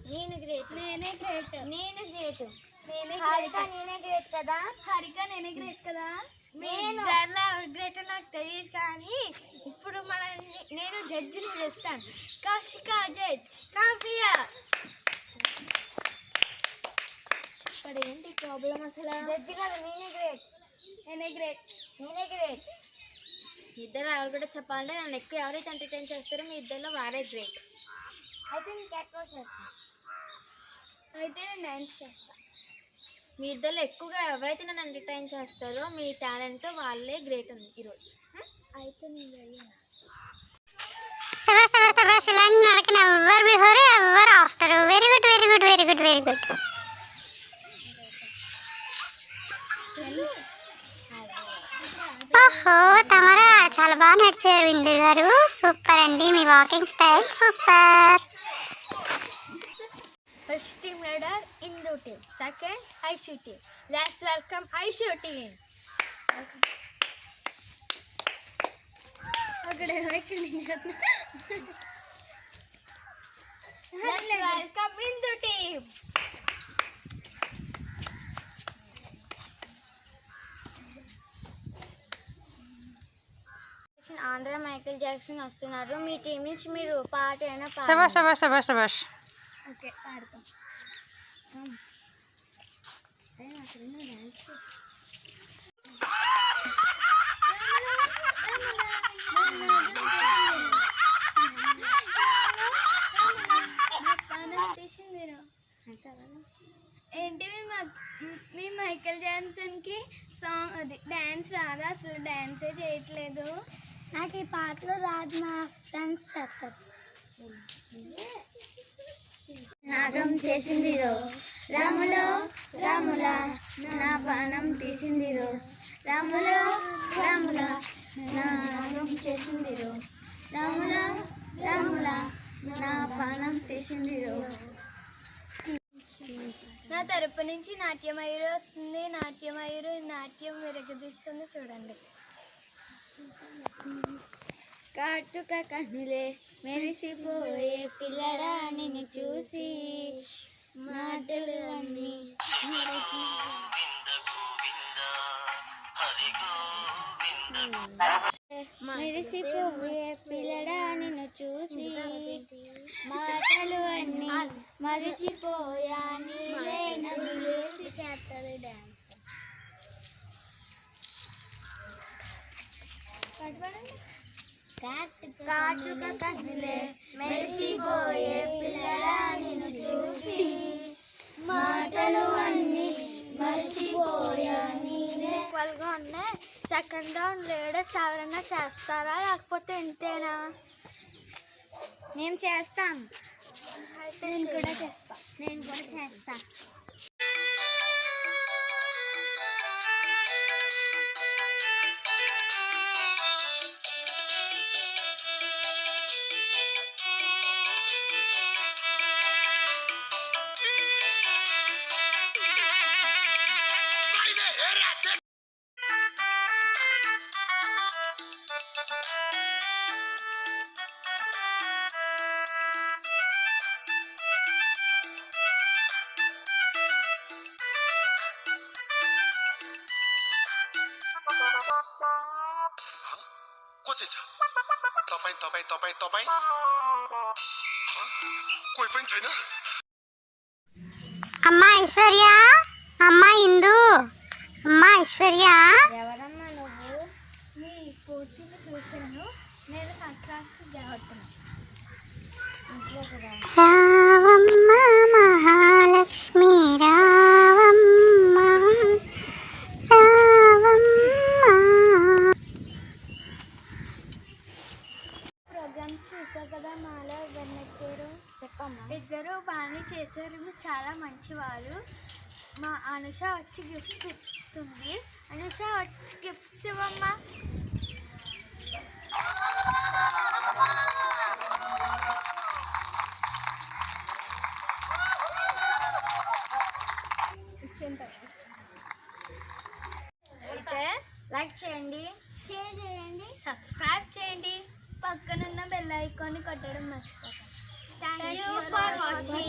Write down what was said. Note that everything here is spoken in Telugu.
నేను గ్రేట్. నేనే గ్రేట్. నేను గ్రేట్. హారిక నేనే గ్రేట్ కదా. హారిక నేనే గ్రేట్ కదా. నేను గ్రేట్ నాకు తెలియదు కానీ ఇప్పుడు నేను జడ్జిని చేస్తాను. కౌశిక జడ్జ్. కావ్య. ఇక్కడ ఏంటి ప్రాబ్లం అసలు? జడ్జి కాదు, నేనే గ్రేట్. నేనే గ్రేట్. నేనే గ్రేట్. ఇద్దరు ఎవరు కూడా చెప్పాలంటే నన్ను ఎక్కువ ఎవరైతే ఎంటర్టైన్ చేస్తారో మీ ఇద్దరిలో వారే గ్రేట్. అయితే నేను క్యాట్ వాక్ చేస్తాను. అయితే నేను డాన్స్ చేస్తాను. మీ ఇద్దరిలో ఎక్కువగా ఎవరైతే నన్ను ఎంటర్టైన్ చేస్తారో మీ టాలెంట్ వాళ్ళే గ్రేట్ ఉంది ఈరోజు. అయితే నేను రెడీ. శభాష్ ఇలాంటి నడకన ఎవరు బిఫోర్ ఎవరు after. Very good very good very good very good. ఓహో తమరా చాలా బాగా నడిచారు ఇందు గారు. సూపర్ అండి, మీ walking style super. First team leader Indu team, second Aishu team. Let's welcome Aishu team. Let's welcome Indu team. Andhra Michael Jackson వస్తున్నారు. మీ టీం నుంచి మీరు పాట అయినా శభాష్. ఓకే పాడతాం. ఏంటి మీ మైకేల్ జాక్సన్కి సాంగ్ అది డ్యాన్స్ రాదా? అసలు డ్యాన్సే చేయట్లేదు. నాకు ఈ పాటలు రాదు, మా ఫ్రెండ్స్ చేస్తారు. నాగం చేసిందిరో రాములో రాముల నా పానం తీసిందిరో రాములో రాముల నా నాగం చేసిందిరో రాముల రాముల నా పానం తీసిందిరో. నా తరపు నుంచి నాట్యమయూరు వస్తుంది. నాట్యమయూరు నాట్యం విరగదీస్తుంది చూడండి. కాటుక కన్నులే మెరిసిపోయే పిల్లడా నిన్ను చూసి మాటలు అన్నీ మెరిసిపోయే పిల్లడా నిన్ను చూసి మాటలు అన్నీ మరిచిపోయా నీలే నవ్వేసి చేస్తారు డాన్స్. కాటుక కన్నులే మెరిసిపోయే పిల్లడా నిన్ను చూసి మాటలు అన్నీ మరిచిపోయా నీలే. ఈక్వల్గా ఉన్నాయి. సెకండ్ రౌండ్ లీడర్స్ ఎవరైనా చేస్తారా లేకపోతే ఇంతేనా? మేము చేస్తాం. నేను కూడా చేస్తా. నేను కూడా చేస్తా. అమ్మా ఐశ్వర్య, అమ్మా ఇందు, అమ్మా ఐశ్వర్య. ఎవరమ్మా నువ్వు? మీ పోటీలు చూశాను. నేను సంక్రాంతి దేవతను. రావమ్మ మహాలక్ష్మి రావమ్మ ప్రోగ్రామ్స్ చూసావు కదా, మాలో ఎవరినెక్కారు చెప్పమ్మా. ఇద్దరు బాగానే చేశారు. చాలా మంచివారు. మా అనుష వచ్చి గిఫ్ట్ ఇస్తుంది. అనుష వచ్చి గిఫ్ట్స్ ఇవ్వమ్మా. అయితే లైక్ చేయండి, షేర్ చేయండి, సబ్స్క్రైబ్ చేయండి, పక్కనున్న బెల్ ఐకాన్ని కొట్టడం మర్చిపోకండి. Thank you for watching.